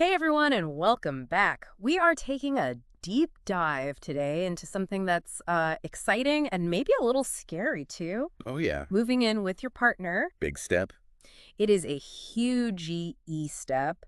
Hey everyone, and welcome back. We are taking a deep dive today into something that's exciting and maybe a little scary too. Oh, yeah. Moving in with your partner. Big step. It is a huge step.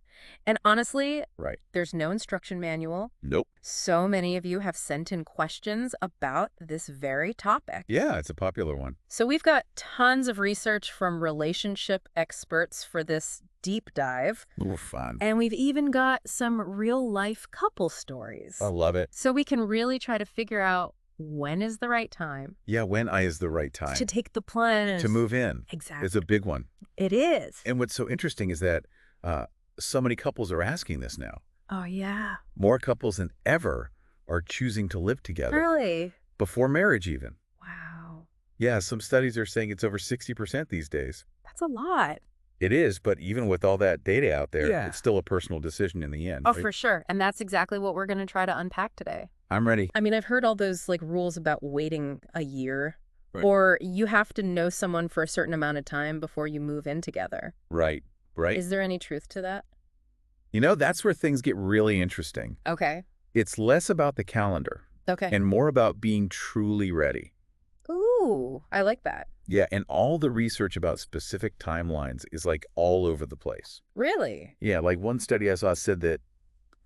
And honestly, Right. there's no instruction manual. Nope. So many of you have sent in questions about this very topic. Yeah, it's a popular one. So we've got tons of research from relationship experts for this deep dive. Ooh, fun. And we've even got some real-life couple stories. I love it. So we can really try to figure out when is the right time Yeah, when is the right time to take the plunge. to move in. Exactly. It's a big one. It is. And what's so interesting is that so many couples are asking this now. Oh, yeah. More couples than ever are choosing to live together. Really? Before marriage even. Wow. Yeah, some studies are saying it's over 60% these days. That's a lot. It is, but even with all that data out there, Yeah. it's still a personal decision in the end. Oh, right? for sure. And that's exactly what we're going to try to unpack today. I'm ready. I mean, I've heard all those rules about waiting a year. Right. Or you have to know someone for a certain amount of time before you move in together. Right. Is there any truth to that? You know, that's where things get really interesting. Okay. It's less about the calendar Okay. and more about being truly ready. Ooh, I like that. Yeah, and all the research about specific timelines is all over the place. Really? Yeah, like one study I saw said that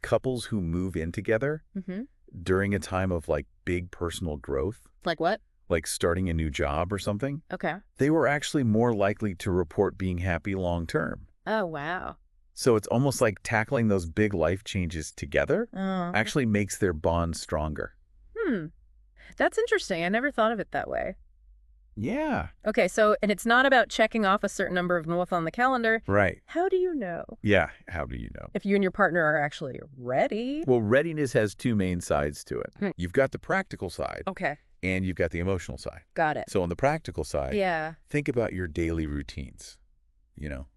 couples who move in together Mm-hmm. during a time of big personal growth, Like what? like starting a new job or something, Okay. they were actually more likely to report being happy long term. Oh, wow. So it's almost like tackling those big life changes together Oh. actually makes their bond stronger. That's interesting. I never thought of it that way. Yeah. Okay, and it's not about checking off a certain number of months on the calendar. Right. How do you know Yeah. How do you know? if you and your partner are actually ready? Well, readiness has two main sides to it. Hmm. You've got the practical side Okay, and you've got the emotional side. got it. So on the practical side, Yeah. think about your daily routines. You know,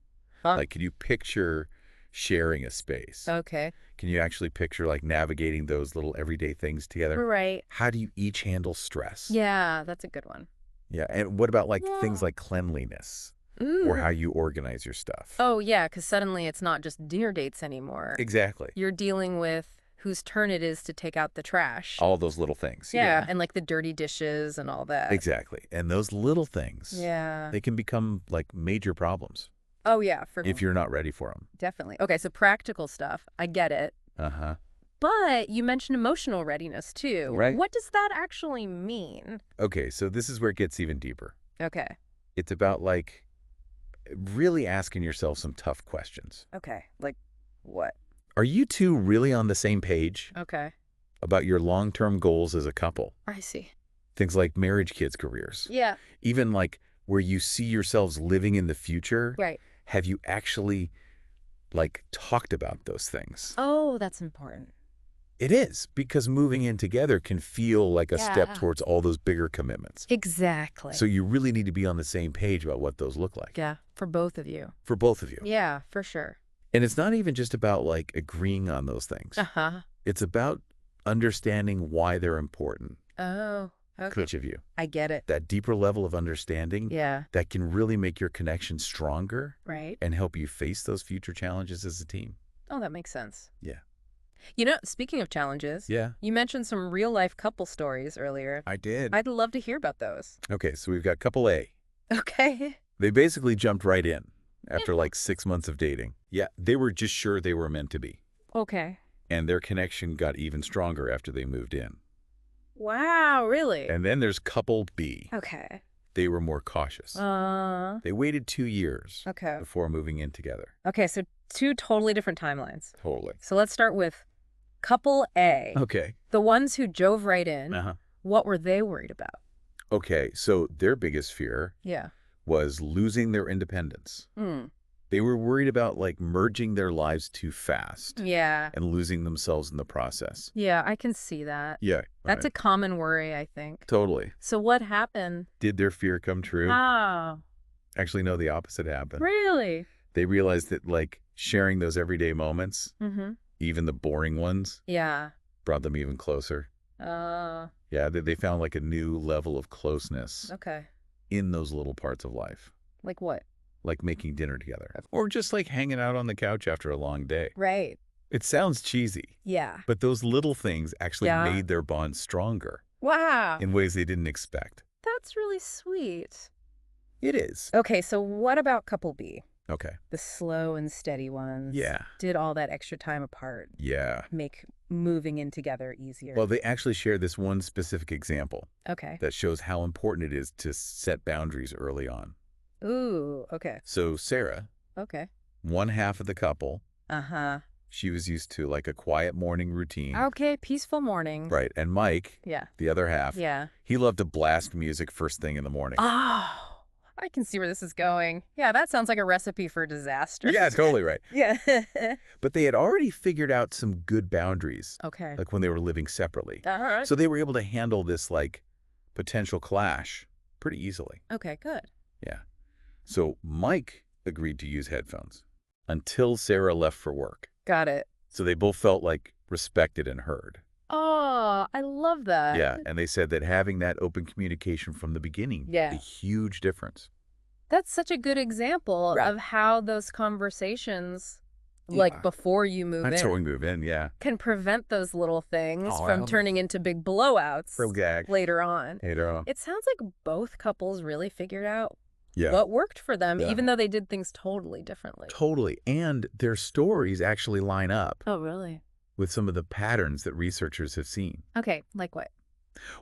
Huh? can you picture sharing a space? Okay. Can you actually picture navigating those little everyday things together? Right. How do you each handle stress? Yeah, that's a good one. Yeah. And what about things Yeah. like cleanliness Ooh. or how you organize your stuff? Oh, yeah, because suddenly it's not just dinner dates anymore. Exactly. You're dealing with whose turn it is to take out the trash. All those little things. Yeah, and the dirty dishes and all that. Exactly. And those little things, Yeah. they can become major problems Oh, yeah, if you're not ready for them. definitely. Okay, so practical stuff. I get it. Uh-huh. But you mentioned emotional readiness too. Right. What does that actually mean? Okay, so this is where it gets even deeper. Okay. It's about really asking yourself some tough questions. Okay. Like what? Are you two really on the same page Okay. about your long-term goals as a couple? I see. Things like marriage, kids, careers. Yeah. Even where you see yourselves living in the future. Right. Have you actually talked about those things? Oh, that's important. It is, because moving in together can feel like a step Yeah. towards all those bigger commitments. Exactly. So you really need to be on the same page about what those look like. Yeah, for both of you. For both of you. Yeah, for sure. And it's not even just about agreeing on those things. Uh-huh. It's about understanding why they're important Oh, to okay. each of you. I get it. That deeper level of understanding Yeah. that can really make your connection stronger Right. and help you face those future challenges as a team. Oh, that makes sense. Yeah. Speaking of challenges, Yeah, you mentioned some real-life couple stories earlier. I did. I'd love to hear about those. Okay, so we've got couple A. Okay. They basically jumped right in after 6 months of dating. Yeah, they were just sure they were meant to be. Okay. And their connection got even stronger after they moved in. Wow, really? And then there's couple B. Okay. They were more cautious. They waited 2 years Okay. before moving in together. Okay, so two totally different timelines. Totally. So let's start with couple A. Okay. The ones who dove right in. Uh-huh. What were they worried about? Okay, so their biggest fear Yeah. was losing their independence. They were worried about merging their lives too fast Yeah. and losing themselves in the process. Yeah, I can see that. Yeah. That's a right. common worry, I think. Totally. So what happened? Did their fear come true? Oh, Actually, no, the opposite happened. really? They realized that sharing those everyday moments, Mm-hmm. even the boring ones, Yeah. brought them even closer. Yeah, they found a new level of closeness Okay. in those little parts of life. Like what? Like making dinner together. Or just hanging out on the couch after a long day. Right. It sounds cheesy, Yeah. but those little things actually Yeah. made their bond stronger Wow. in ways they didn't expect. That's really sweet. It is. Okay, so what about couple B? Okay. The slow and steady ones. Yeah. Did all that extra time apart Yeah. make moving in together easier? Well, they actually share this one specific example Okay. that shows how important it is to set boundaries early on. Ooh, okay. So Sarah, Okay. one half of the couple, Uh-huh. she was used to like a quiet morning routine. Okay, peaceful morning. Right. And Mike, Yeah. the other half, Yeah. he loved to blast music first thing in the morning. Oh, I can see where this is going. Yeah, that sounds like a recipe for disaster. Yeah, totally right. Yeah. But they had already figured out some good boundaries, Okay. like when they were living separately. All right. So they were able to handle this like potential clash pretty easily. Okay, good. Yeah. So Mike agreed to use headphones until Sarah left for work. Got it. So they both felt like respected and heard. Oh, I love that. Yeah. And they said that having that open communication from the beginning Yeah. made a huge difference. That's such a good example Right. of how those conversations, Yeah. like before you move Until we in, move in, yeah. can prevent those little things Oh, from wow. turning into big blowouts Real gag. later on. Later on. It sounds like both couples really figured out Yeah. what worked for them, Yeah. even though they did things totally differently. Totally. And their stories actually line up Oh, really? with some of the patterns that researchers have seen. Okay, like what?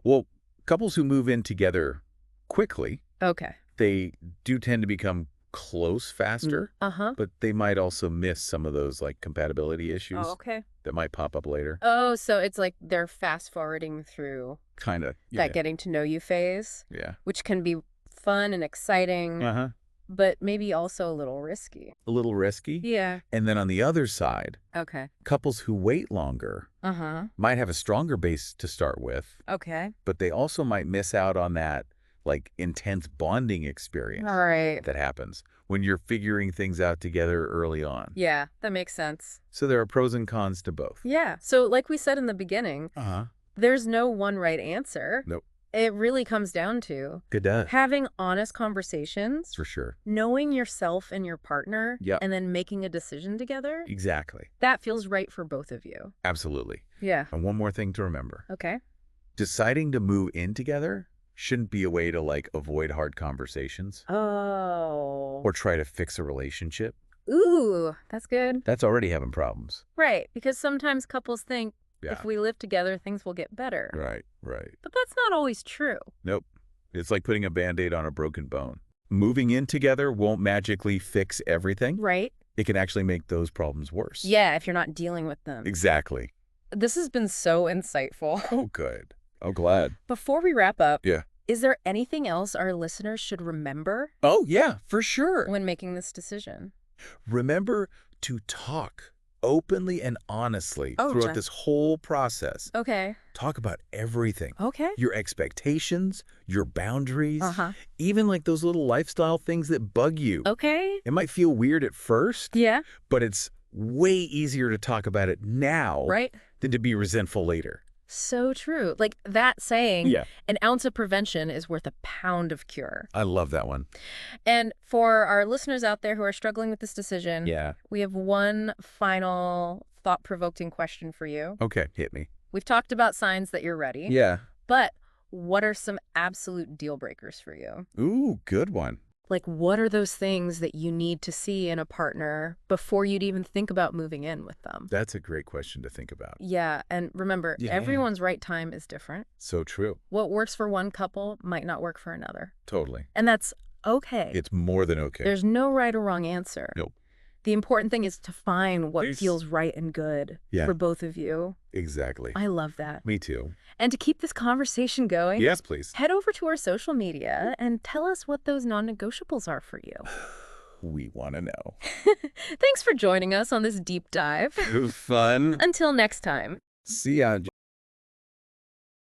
Well, couples who move in together quickly, Okay. they do tend to become close faster, Uh-huh. but they might also miss some of those like compatibility issues Oh, okay. that might pop up later. Oh, so it's like they're fast forwarding through Kind of. that getting to know you phase, Yeah. which can be fun and exciting, Uh-huh. but maybe also a little risky. A little risky. Yeah. And then on the other side, Okay. couples who wait longer Uh-huh. might have a stronger base to start with, Okay. but they also might miss out on that like intense bonding experience All right. that happens when you're figuring things out together early on. Yeah, that makes sense. So there are pros and cons to both. Yeah. So like we said in the beginning, Uh-huh. there's no one right answer. Nope. It really comes down to Good does. having honest conversations, For sure. knowing yourself and your partner, Yep. and then making a decision together. Exactly. That feels right for both of you. Absolutely. Yeah. And one more thing to remember. Okay. Deciding to move in together shouldn't be a way to like avoid hard conversations Oh. or try to fix a relationship. Ooh, that's good. That's already having problems. Right. Because sometimes couples think Yeah. if we live together, things will get better. Right, right. But that's not always true. Nope. It's like putting a Band-Aid on a broken bone. Moving in together won't magically fix everything. Right? It can actually make those problems worse. Yeah, if you're not dealing with them. Exactly. This has been so insightful. Oh, good. Oh, glad. Before we wrap up, Yeah. is there anything else our listeners should remember Oh, yeah, for sure. when making this decision? Remember to talk openly and honestly Oh, throughout Jen. this whole process. Okay. Talk about everything. Okay. Your expectations, your boundaries, Uh-huh. even like those little lifestyle things that bug you. Okay. It might feel weird at first, Yeah. but it's way easier to talk about it now Right? than to be resentful later. So true. Like that saying, Yeah. an ounce of prevention is worth a pound of cure. I love that one. And for our listeners out there who are struggling with this decision, Yeah. we have one final thought-provoking question for you. Okay, hit me. We've talked about signs that you're ready, Yeah. but what are some absolute deal breakers for you? Ooh, good one. Like, what are those things that you need to see in a partner before you'd even think about moving in with them? That's a great question to think about. Yeah, and remember, Yeah. everyone's right time is different. So true. What works for one couple might not work for another. Totally. And that's okay. It's more than okay. There's no right or wrong answer. Nope. The important thing is to find what There's- feels right and good Yeah. for both of you. Exactly. I love that. Me too. And to keep this conversation going, Yes, please. head over to our social media and tell us what those non-negotiables are for you. We want to know. Thanks for joining us on this deep dive. Fun. Until next time. See ya.